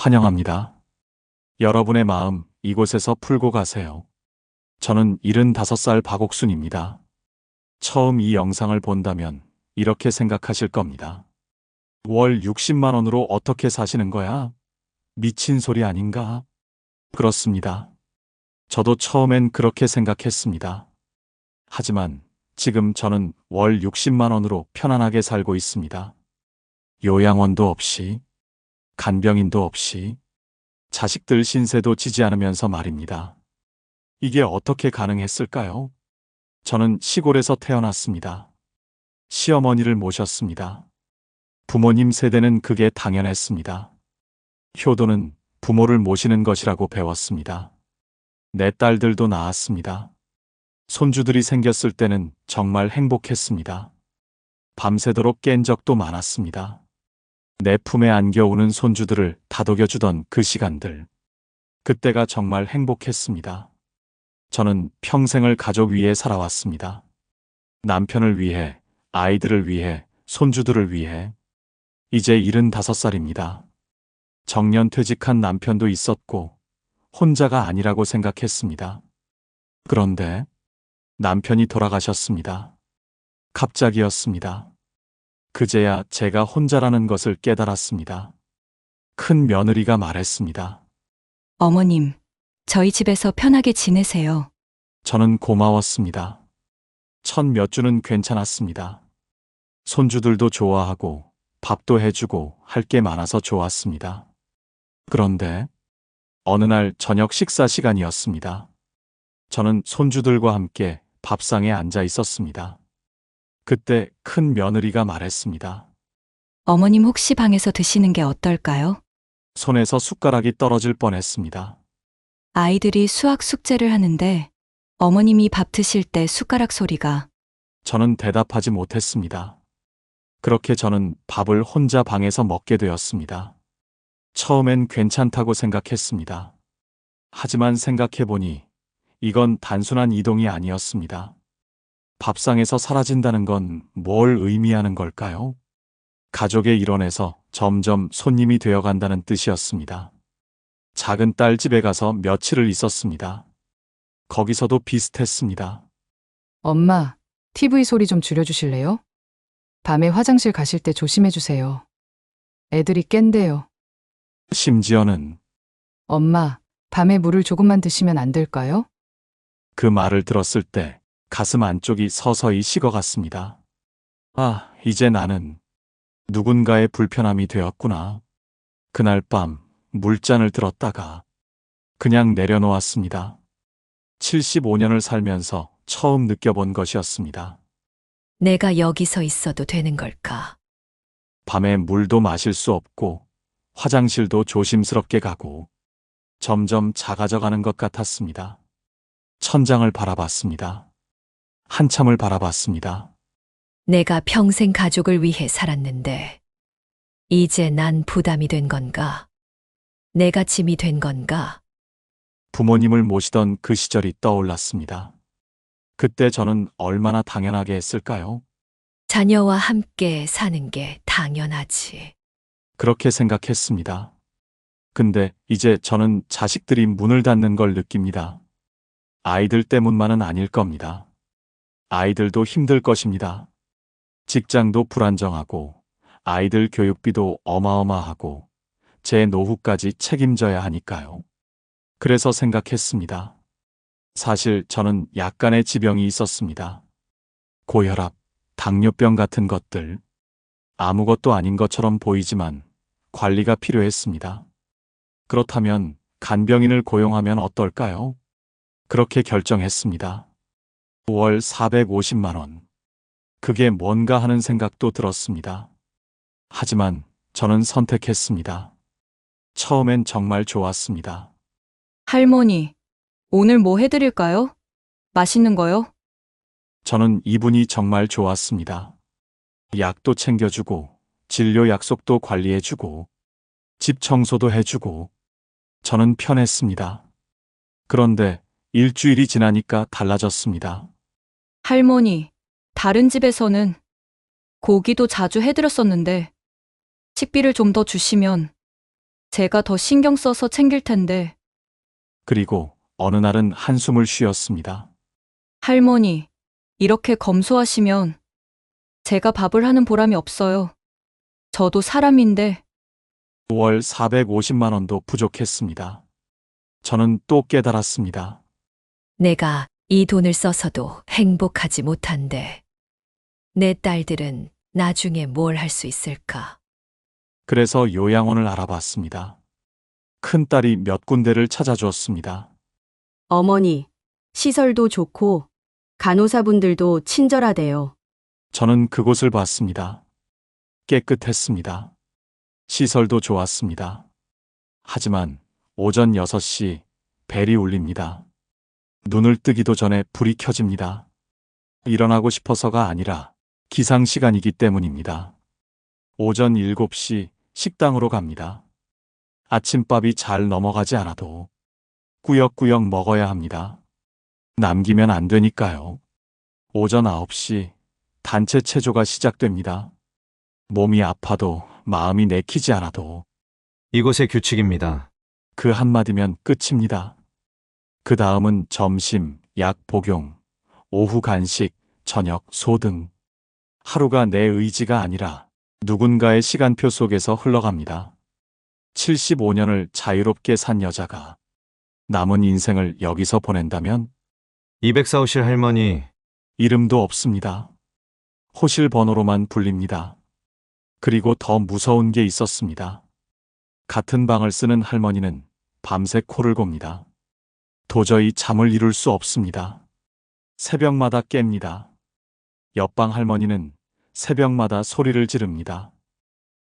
환영합니다. 여러분의 마음 이곳에서 풀고 가세요. 저는 75살 박옥순입니다. 처음 이 영상을 본다면 이렇게 생각하실 겁니다. 월 60만 원으로 어떻게 사시는 거야? 미친 소리 아닌가? 그렇습니다. 저도 처음엔 그렇게 생각했습니다. 하지만 지금 저는 월 60만 원으로 편안하게 살고 있습니다. 요양원도 없이, 간병인도 없이, 자식들 신세도 지지 않으면서 말입니다. 이게 어떻게 가능했을까요? 저는 시골에서 태어났습니다. 시어머니를 모셨습니다. 부모님 세대는 그게 당연했습니다. 효도는 부모를 모시는 것이라고 배웠습니다. 내 딸들도 낳았습니다. 손주들이 생겼을 때는 정말 행복했습니다. 밤새도록 깬 적도 많았습니다. 내 품에 안겨오는 손주들을 다독여주던 그 시간들. 그때가 정말 행복했습니다. 저는 평생을 가족 위해 살아왔습니다. 남편을 위해, 아이들을 위해, 손주들을 위해. 이제 75살입니다. 정년퇴직한 남편도 있었고 혼자가 아니라고 생각했습니다. 그런데 남편이 돌아가셨습니다. 갑자기였습니다. 그제야 제가 혼자라는 것을 깨달았습니다. 큰 며느리가 말했습니다. 어머님, 저희 집에서 편하게 지내세요. 저는 고마웠습니다. 첫 몇 주는 괜찮았습니다. 손주들도 좋아하고 밥도 해주고 할 게 많아서 좋았습니다. 그런데 어느 날 저녁 식사 시간이었습니다. 저는 손주들과 함께 밥상에 앉아 있었습니다. 그때 큰 며느리가 말했습니다. 어머님 혹시 방에서 드시는 게 어떨까요? 손에서 숟가락이 떨어질 뻔했습니다. 아이들이 수학 숙제를 하는데 어머님이 밥 드실 때 숟가락 소리가. 저는 대답하지 못했습니다. 그렇게 저는 밥을 혼자 방에서 먹게 되었습니다. 처음엔 괜찮다고 생각했습니다. 하지만 생각해보니 이건 단순한 이동이 아니었습니다. 밥상에서 사라진다는 건 뭘 의미하는 걸까요? 가족의 일원에서 점점 손님이 되어간다는 뜻이었습니다. 작은 딸 집에 가서 며칠을 있었습니다. 거기서도 비슷했습니다. 엄마, TV 소리 좀 줄여주실래요? 밤에 화장실 가실 때 조심해주세요. 애들이 깬대요. 심지어는 엄마, 밤에 물을 조금만 드시면 안 될까요? 그 말을 들었을 때 가슴 안쪽이 서서히 식어갔습니다. 아, 이제 나는 누군가의 불편함이 되었구나. 그날 밤 물잔을 들었다가 그냥 내려놓았습니다. 75년을 살면서 처음 느껴본 것이었습니다. 내가 여기서 있어도 되는 걸까? 밤에 물도 마실 수 없고 화장실도 조심스럽게 가고 점점 작아져가는 것 같았습니다. 천장을 바라봤습니다. 한참을 바라봤습니다. 내가 평생 가족을 위해 살았는데 이제 난 부담이 된 건가? 내가 짐이 된 건가? 부모님을 모시던 그 시절이 떠올랐습니다. 그때 저는 얼마나 당연하게 했을까요? 자녀와 함께 사는 게 당연하지. 그렇게 생각했습니다. 근데 이제 저는 자식들이 문을 닫는 걸 느낍니다. 아이들 때문만은 아닐 겁니다. 아이들도 힘들 것입니다. 직장도 불안정하고 아이들 교육비도 어마어마하고 제 노후까지 책임져야 하니까요. 그래서 생각했습니다. 사실 저는 약간의 지병이 있었습니다. 고혈압, 당뇨병 같은 것들. 아무것도 아닌 것처럼 보이지만 관리가 필요했습니다. 그렇다면 간병인을 고용하면 어떨까요? 그렇게 결정했습니다. 월 450만 원. 그게 뭔가 하는 생각도 들었습니다. 하지만 저는 선택했습니다. 처음엔 정말 좋았습니다. 할머니, 오늘 뭐 해드릴까요? 맛있는 거요? 저는 이분이 정말 좋았습니다. 약도 챙겨주고, 진료 약속도 관리해주고, 집 청소도 해주고, 저는 편했습니다. 그런데 일주일이 지나니까 달라졌습니다. 할머니, 다른 집에서는 고기도 자주 해드렸었는데 식비를 좀 더 주시면 제가 더 신경 써서 챙길 텐데. 그리고 어느 날은 한숨을 쉬었습니다. 할머니, 이렇게 검소하시면 제가 밥을 하는 보람이 없어요. 저도 사람인데. 월 450만 원도 부족했습니다. 저는 또 깨달았습니다. 내가 이 돈을 써서도 행복하지 못한데 내 딸들은 나중에 뭘 할 수 있을까? 그래서 요양원을 알아봤습니다. 큰딸이 몇 군데를 찾아주었습니다. 어머니, 시설도 좋고 간호사분들도 친절하대요. 저는 그곳을 봤습니다. 깨끗했습니다. 시설도 좋았습니다. 하지만 오전 6시 벨이 울립니다. 눈을 뜨기도 전에 불이 켜집니다. 일어나고 싶어서가 아니라 기상시간이기 때문입니다. 오전 7시 식당으로 갑니다. 아침밥이 잘 넘어가지 않아도 꾸역꾸역 먹어야 합니다. 남기면 안 되니까요. 오전 9시 단체 체조가 시작됩니다. 몸이 아파도 마음이 내키지 않아도 이곳의 규칙입니다. 그 한마디면 끝입니다. 그 다음은 점심, 약 복용, 오후 간식, 저녁, 소등. 하루가 내 의지가 아니라 누군가의 시간표 속에서 흘러갑니다. 75년을 자유롭게 산 여자가 남은 인생을 여기서 보낸다면 204호실 할머니, 이름도 없습니다. 호실 번호로만 불립니다. 그리고 더 무서운 게 있었습니다. 같은 방을 쓰는 할머니는 밤새 코를 곱니다. 도저히 잠을 이룰 수 없습니다. 새벽마다 깹니다. 옆방 할머니는 새벽마다 소리를 지릅니다.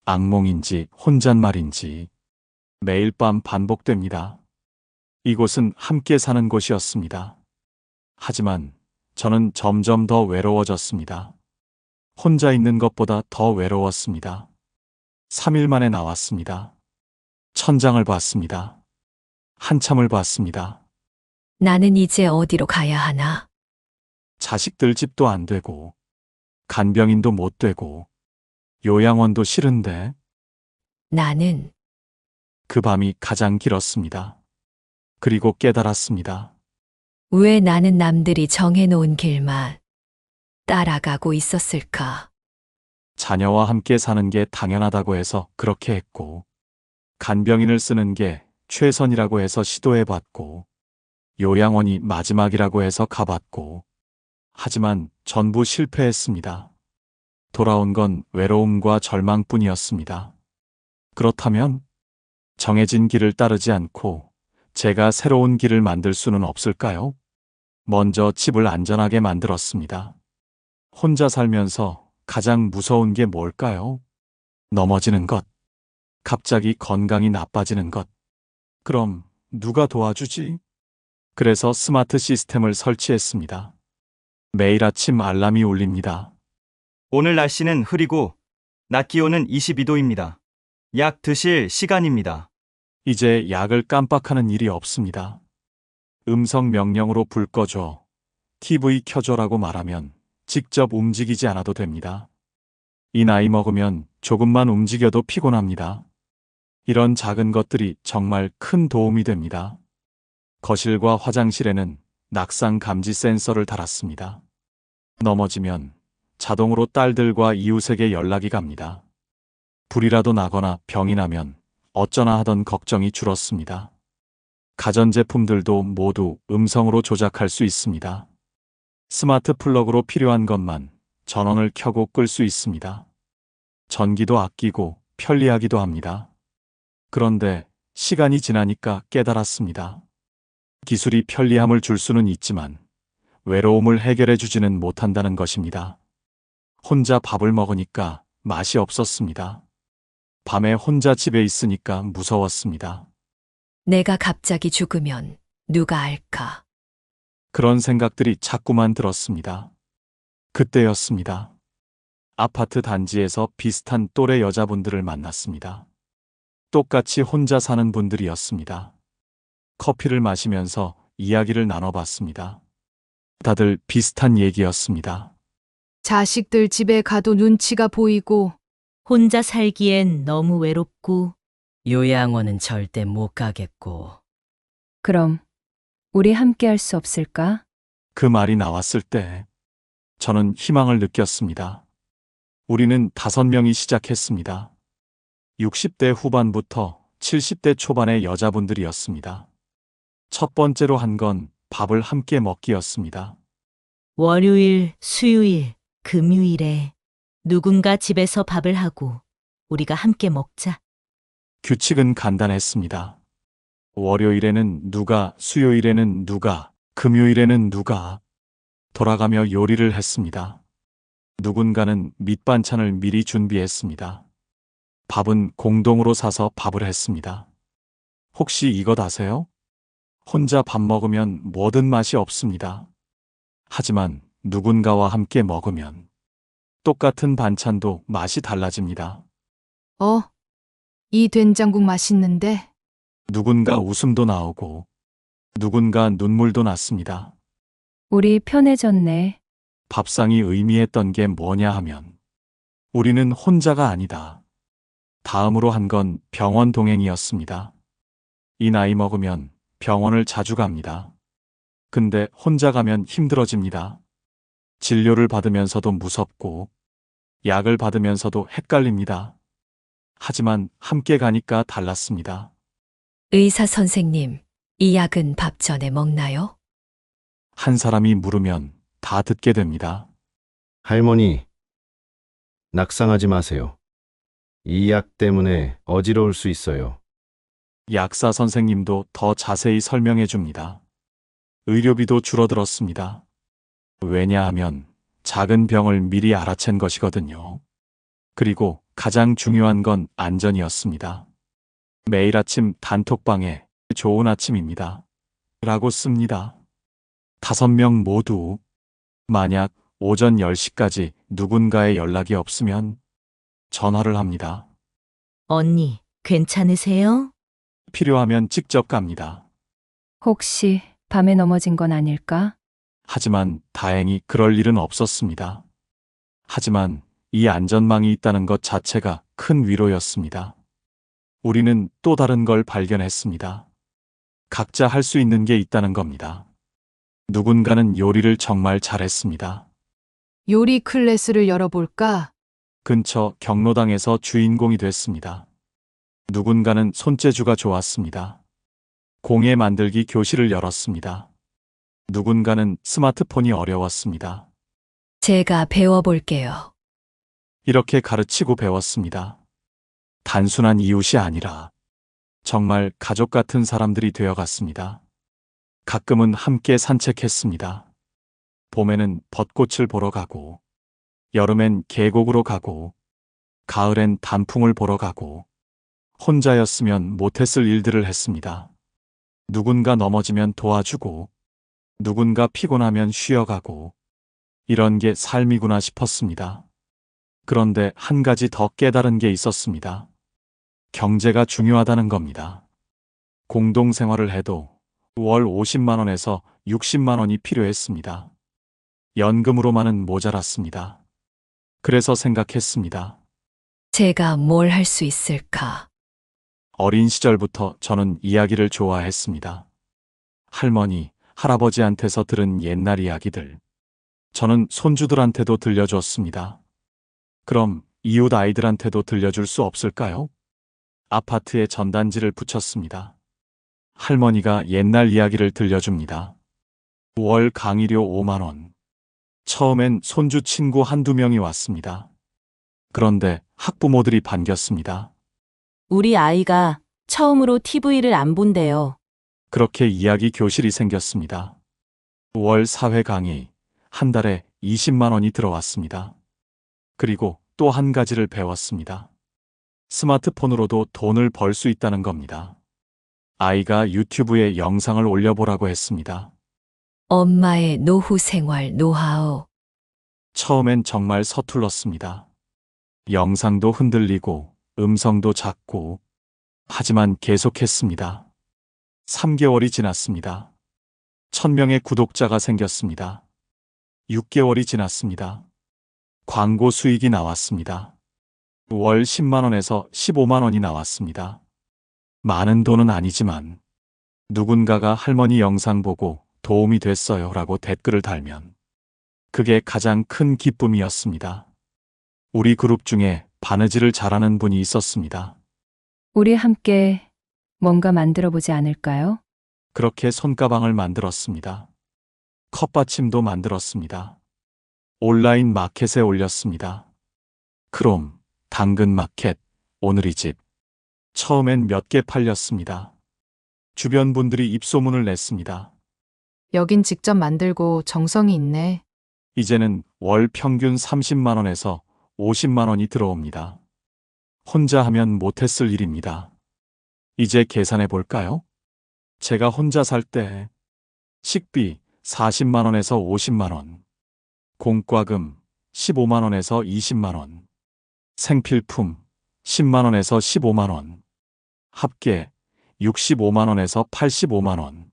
악몽인지 혼잣말인지 매일 밤 반복됩니다. 이곳은 함께 사는 곳이었습니다. 하지만 저는 점점 더 외로워졌습니다. 혼자 있는 것보다 더 외로웠습니다. 3일 만에 나왔습니다. 천장을 봤습니다. 한참을 봤습니다. 나는 이제 어디로 가야 하나? 자식들 집도 안 되고 간병인도 못 되고 요양원도 싫은데 나는 그 밤이 가장 길었습니다. 그리고 깨달았습니다. 왜 나는 남들이 정해놓은 길만 따라가고 있었을까? 자녀와 함께 사는 게 당연하다고 해서 그렇게 했고, 간병인을 쓰는 게 최선이라고 해서 시도해봤고, 요양원이 마지막이라고 해서 가봤고, 하지만 전부 실패했습니다. 돌아온 건 외로움과 절망뿐이었습니다. 그렇다면 정해진 길을 따르지 않고 제가 새로운 길을 만들 수는 없을까요? 먼저 집을 안전하게 만들었습니다. 혼자 살면서 가장 무서운 게 뭘까요? 넘어지는 것. 갑자기 건강이 나빠지는 것. 그럼 누가 도와주지? 그래서 스마트 시스템을 설치했습니다. 매일 아침 알람이 울립니다. 오늘 날씨는 흐리고 낮 기온은 22도입니다. 약 드실 시간입니다. 이제 약을 깜빡하는 일이 없습니다. 음성 명령으로 불 꺼줘, TV 켜줘라고 말하면 직접 움직이지 않아도 됩니다. 이 나이 먹으면 조금만 움직여도 피곤합니다. 이런 작은 것들이 정말 큰 도움이 됩니다. 거실과 화장실에는 낙상 감지 센서를 달았습니다. 넘어지면 자동으로 딸들과 이웃에게 연락이 갑니다. 불이라도 나거나 병이 나면 어쩌나 하던 걱정이 줄었습니다. 가전제품들도 모두 음성으로 조작할 수 있습니다. 스마트 플러그로 필요한 것만 전원을 켜고 끌 수 있습니다. 전기도 아끼고 편리하기도 합니다. 그런데 시간이 지나니까 깨달았습니다. 기술이 편리함을 줄 수는 있지만 외로움을 해결해 주지는 못한다는 것입니다. 혼자 밥을 먹으니까 맛이 없었습니다. 밤에 혼자 집에 있으니까 무서웠습니다. 내가 갑자기 죽으면 누가 알까? 그런 생각들이 자꾸만 들었습니다. 그때였습니다. 아파트 단지에서 비슷한 또래 여자분들을 만났습니다. 똑같이 혼자 사는 분들이었습니다. 커피를 마시면서 이야기를 나눠봤습니다. 다들 비슷한 얘기였습니다. 자식들 집에 가도 눈치가 보이고 혼자 살기엔 너무 외롭고 요양원은 절대 못 가겠고. 그럼 우리 함께 할 수 없을까? 그 말이 나왔을 때 저는 희망을 느꼈습니다. 우리는 5명이 시작했습니다. 60대 후반부터 70대 초반의 여자분들이었습니다. 첫 번째로 한 건 밥을 함께 먹기였습니다. 월요일, 수요일, 금요일에 누군가 집에서 밥을 하고 우리가 함께 먹자. 규칙은 간단했습니다. 월요일에는 누가, 수요일에는 누가, 금요일에는 누가 돌아가며 요리를 했습니다. 누군가는 밑반찬을 미리 준비했습니다. 밥은 공동으로 사서 밥을 했습니다. 혹시 이것 아세요? 혼자 밥 먹으면 뭐든 맛이 없습니다. 하지만 누군가와 함께 먹으면 똑같은 반찬도 맛이 달라집니다. 이 된장국 맛있는데? 누군가 웃음도 나오고 누군가 눈물도 났습니다. 우리 편해졌네. 밥상이 의미했던 게 뭐냐 하면 우리는 혼자가 아니다. 다음으로 한 건 병원 동행이었습니다. 이 나이 먹으면 병원을 자주 갑니다. 근데 혼자 가면 힘들어집니다. 진료를 받으면서도 무섭고 약을 받으면서도 헷갈립니다. 하지만 함께 가니까 달랐습니다. 의사 선생님, 이 약은 밥 전에 먹나요? 한 사람이 물으면 다 듣게 됩니다. 할머니, 낙상하지 마세요. 이 약 때문에 어지러울 수 있어요. 약사 선생님도 더 자세히 설명해 줍니다. 의료비도 줄어들었습니다. 왜냐하면 작은 병을 미리 알아챈 것이거든요. 그리고 가장 중요한 건 안전이었습니다. 매일 아침 단톡방에 좋은 아침입니다. 라고 씁니다. 5명 모두 만약 오전 10시까지 누군가의 연락이 없으면 전화를 합니다. 언니, 괜찮으세요? 필요하면 직접 갑니다. 혹시 밤에 넘어진 건 아닐까? 하지만 다행히 그럴 일은 없었습니다. 하지만 이 안전망이 있다는 것 자체가 큰 위로였습니다. 우리는 또 다른 걸 발견했습니다. 각자 할 수 있는 게 있다는 겁니다. 누군가는 요리를 정말 잘했습니다. 요리 클래스를 열어볼까? 근처 경로당에서 주인공이 됐습니다. 누군가는 손재주가 좋았습니다. 공예 만들기 교실을 열었습니다. 누군가는 스마트폰이 어려웠습니다. 제가 배워볼게요. 이렇게 가르치고 배웠습니다. 단순한 이웃이 아니라 정말 가족 같은 사람들이 되어갔습니다. 가끔은 함께 산책했습니다. 봄에는 벚꽃을 보러 가고, 여름엔 계곡으로 가고, 가을엔 단풍을 보러 가고, 혼자였으면 못했을 일들을 했습니다. 누군가 넘어지면 도와주고, 누군가 피곤하면 쉬어가고, 이런 게 삶이구나 싶었습니다. 그런데 한 가지 더 깨달은 게 있었습니다. 경제가 중요하다는 겁니다. 공동생활을 해도 월 50만 원에서 60만 원이 필요했습니다. 연금으로만은 모자랐습니다. 그래서 생각했습니다. 제가 뭘 할 수 있을까? 어린 시절부터 저는 이야기를 좋아했습니다. 할머니, 할아버지한테서 들은 옛날 이야기들. 저는 손주들한테도 들려줬습니다. 그럼 이웃 아이들한테도 들려줄 수 없을까요? 아파트에 전단지를 붙였습니다. 할머니가 옛날 이야기를 들려줍니다. 월 강의료 5만 원. 처음엔 손주 친구 한두 명이 왔습니다. 그런데 학부모들이 반겼습니다. 우리 아이가 처음으로 TV를 안 본대요. 그렇게 이야기 교실이 생겼습니다. 월 사회 강의, 한 달에 20만 원이 들어왔습니다. 그리고 또 한 가지를 배웠습니다. 스마트폰으로도 돈을 벌 수 있다는 겁니다. 아이가 유튜브에 영상을 올려보라고 했습니다. 엄마의 노후 생활 노하우. 처음엔 정말 서툴렀습니다. 영상도 흔들리고 음성도 작고, 하지만 계속했습니다. 3개월이 지났습니다. 1000명의 구독자가 생겼습니다. 6개월이 지났습니다. 광고 수익이 나왔습니다. 월 10만 원에서 15만 원이 나왔습니다. 많은 돈은 아니지만 누군가가 할머니 영상 보고 도움이 됐어요 라고 댓글을 달면 그게 가장 큰 기쁨이었습니다. 우리 그룹 중에 바느질을 잘하는 분이 있었습니다. 우리 함께 뭔가 만들어 보지 않을까요? 그렇게 손가방을 만들었습니다. 컵받침도 만들었습니다. 온라인 마켓에 올렸습니다. 크롬, 당근마켓, 오늘이집. 처음엔 몇 개 팔렸습니다. 주변 분들이 입소문을 냈습니다. 여긴 직접 만들고 정성이 있네. 이제는 월 평균 30만 원에서 50만 원이 들어옵니다. 혼자 하면 못했을 일입니다. 이제 계산해 볼까요? 제가 혼자 살 때 식비 40만 원에서 50만 원, 공과금 15만 원에서 20만 원, 생필품 10만 원에서 15만 원, 합계 65만 원에서 85만 원.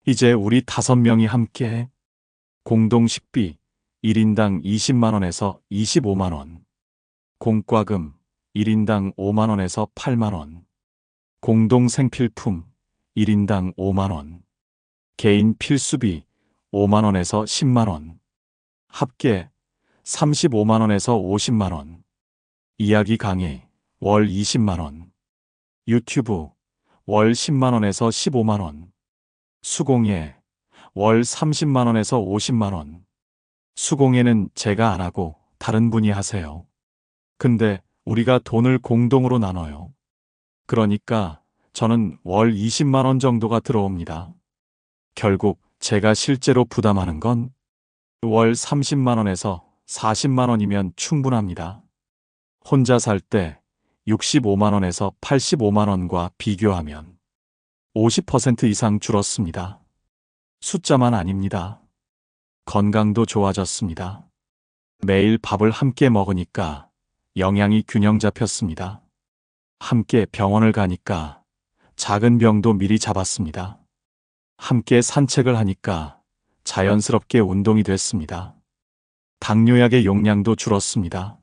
이제 우리 5명이 함께 공동 식비 1인당 20만 원에서 25만 원, 공과금 1인당 5만 원에서 8만 원, 공동 생필품 1인당 5만 원, 개인 필수비 5만 원에서 10만 원, 합계 35만 원에서 50만 원, 이야기 강의 월 20만 원, 유튜브 월 10만 원에서 15만 원, 수공예 월 30만 원에서 50만 원. 수공예는 제가 안 하고 다른 분이 하세요. 근데 우리가 돈을 공동으로 나눠요. 그러니까 저는 월 20만 원 정도가 들어옵니다. 결국 제가 실제로 부담하는 건 월 30만 원에서 40만 원이면 충분합니다. 혼자 살 때 65만 원에서 85만 원과 비교하면 50% 이상 줄었습니다. 숫자만 아닙니다. 건강도 좋아졌습니다. 매일 밥을 함께 먹으니까 영양이 균형 잡혔습니다. 함께 병원을 가니까 작은 병도 미리 잡았습니다. 함께 산책을 하니까 자연스럽게 운동이 됐습니다. 당뇨약의 용량도 줄었습니다.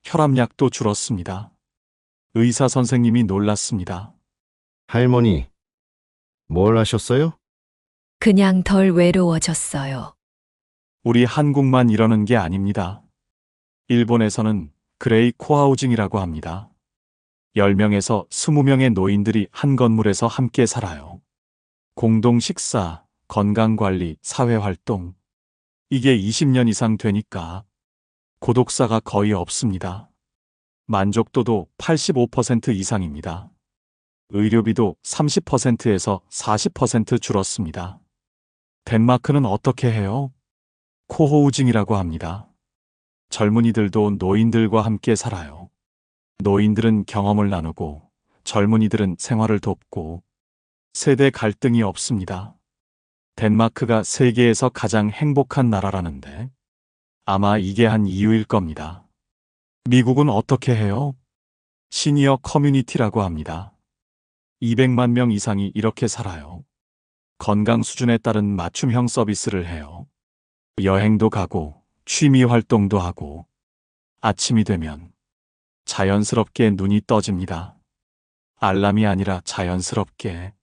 혈압약도 줄었습니다. 의사 선생님이 놀랐습니다. 할머니, 뭘 하셨어요? 그냥 덜 외로워졌어요. 우리 한국만 이러는 게 아닙니다. 일본에서는 그레이 코하우징이라고 합니다. 10명에서 20명의 노인들이 한 건물에서 함께 살아요. 공동 식사, 건강관리, 사회활동. 이게 20년 이상 되니까 고독사가 거의 없습니다. 만족도도 85% 이상입니다. 의료비도 30%에서 40% 줄었습니다. 덴마크는 어떻게 해요? 코호우징이라고 합니다. 젊은이들도 노인들과 함께 살아요. 노인들은 경험을 나누고 젊은이들은 생활을 돕고 세대 갈등이 없습니다. 덴마크가 세계에서 가장 행복한 나라라는데 아마 이게 한 이유일 겁니다. 미국은 어떻게 해요? 시니어 커뮤니티라고 합니다. 200만 명 이상이 이렇게 살아요. 건강 수준에 따른 맞춤형 서비스를 해요. 여행도 가고 취미 활동도 하고 아침이 되면 자연스럽게 눈이 떠집니다. 알람이 아니라 자연스럽게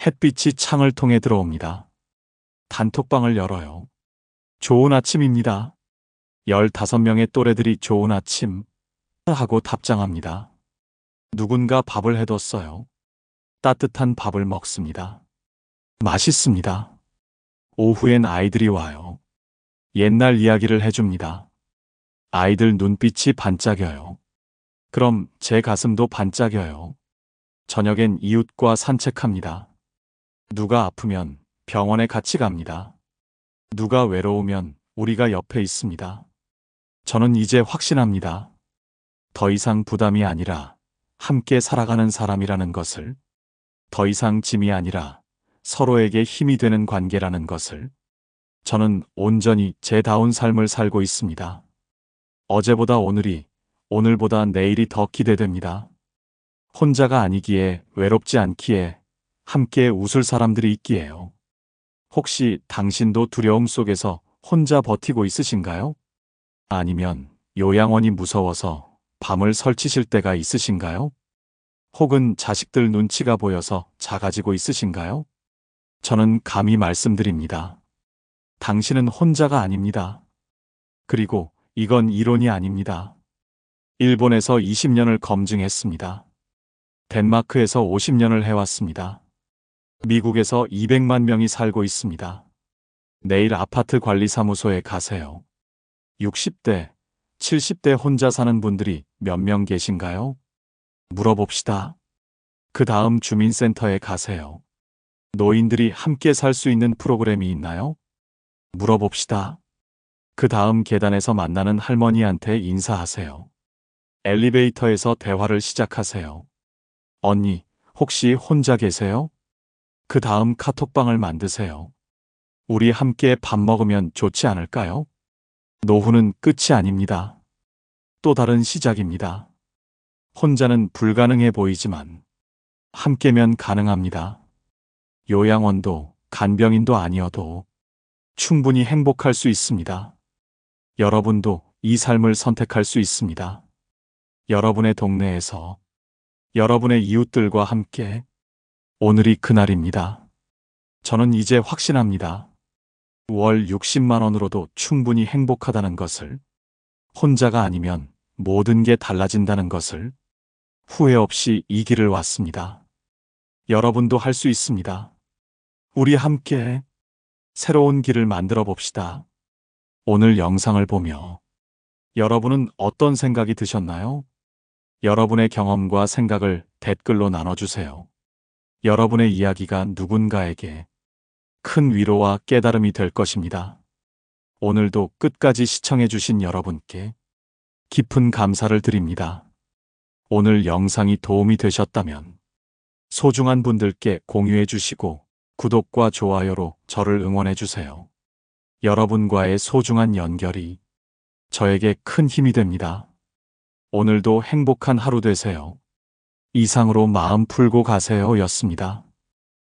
햇빛이 창을 통해 들어옵니다. 단톡방을 열어요. 좋은 아침입니다. 15명의 또래들이 좋은 아침 하고 답장합니다. 누군가 밥을 해뒀어요. 따뜻한 밥을 먹습니다. 맛있습니다. 오후엔 아이들이 와요. 옛날 이야기를 해줍니다. 아이들 눈빛이 반짝여요. 그럼 제 가슴도 반짝여요. 저녁엔 이웃과 산책합니다. 누가 아프면 병원에 같이 갑니다. 누가 외로우면 우리가 옆에 있습니다. 저는 이제 확신합니다. 더 이상 부담이 아니라 함께 살아가는 사람이라는 것을, 더 이상 짐이 아니라 서로에게 힘이 되는 관계라는 것을, 저는 온전히 제다운 삶을 살고 있습니다. 어제보다 오늘이, 오늘보다 내일이 더 기대됩니다. 혼자가 아니기에, 외롭지 않기에, 함께 웃을 사람들이 있기에요. 혹시 당신도 두려움 속에서 혼자 버티고 있으신가요? 아니면 요양원이 무서워서 밤을 설치실 때가 있으신가요? 혹은 자식들 눈치가 보여서 작아지고 있으신가요? 저는 감히 말씀드립니다. 당신은 혼자가 아닙니다. 그리고 이건 이론이 아닙니다. 일본에서 20년을 검증했습니다. 덴마크에서 50년을 해왔습니다. 미국에서 200만 명이 살고 있습니다. 내일 아파트 관리사무소에 가세요. 60대, 70대 혼자 사는 분들이 몇 명 계신가요? 물어봅시다. 그 다음 주민센터에 가세요. 노인들이 함께 살 수 있는 프로그램이 있나요? 물어봅시다. 그 다음 계단에서 만나는 할머니한테 인사하세요. 엘리베이터에서 대화를 시작하세요. 언니, 혹시 혼자 계세요? 그 다음 카톡방을 만드세요. 우리 함께 밥 먹으면 좋지 않을까요? 노후는 끝이 아닙니다. 또 다른 시작입니다. 혼자는 불가능해 보이지만 함께면 가능합니다. 요양원도 간병인도 아니어도 충분히 행복할 수 있습니다. 여러분도 이 삶을 선택할 수 있습니다. 여러분의 동네에서 여러분의 이웃들과 함께 오늘이 그날입니다. 저는 이제 확신합니다. 월 60만 원으로도 충분히 행복하다는 것을, 혼자가 아니면 모든 게 달라진다는 것을 후회 없이 이 길을 왔습니다. 여러분도 할 수 있습니다. 우리 함께 새로운 길을 만들어 봅시다. 오늘 영상을 보며 여러분은 어떤 생각이 드셨나요? 여러분의 경험과 생각을 댓글로 나눠주세요. 여러분의 이야기가 누군가에게 큰 위로와 깨달음이 될 것입니다. 오늘도 끝까지 시청해주신 여러분께 깊은 감사를 드립니다. 오늘 영상이 도움이 되셨다면 소중한 분들께 공유해 주시고 구독과 좋아요로 저를 응원해 주세요. 여러분과의 소중한 연결이 저에게 큰 힘이 됩니다. 오늘도 행복한 하루 되세요. 이상으로 마음 풀고 가세요 였습니다.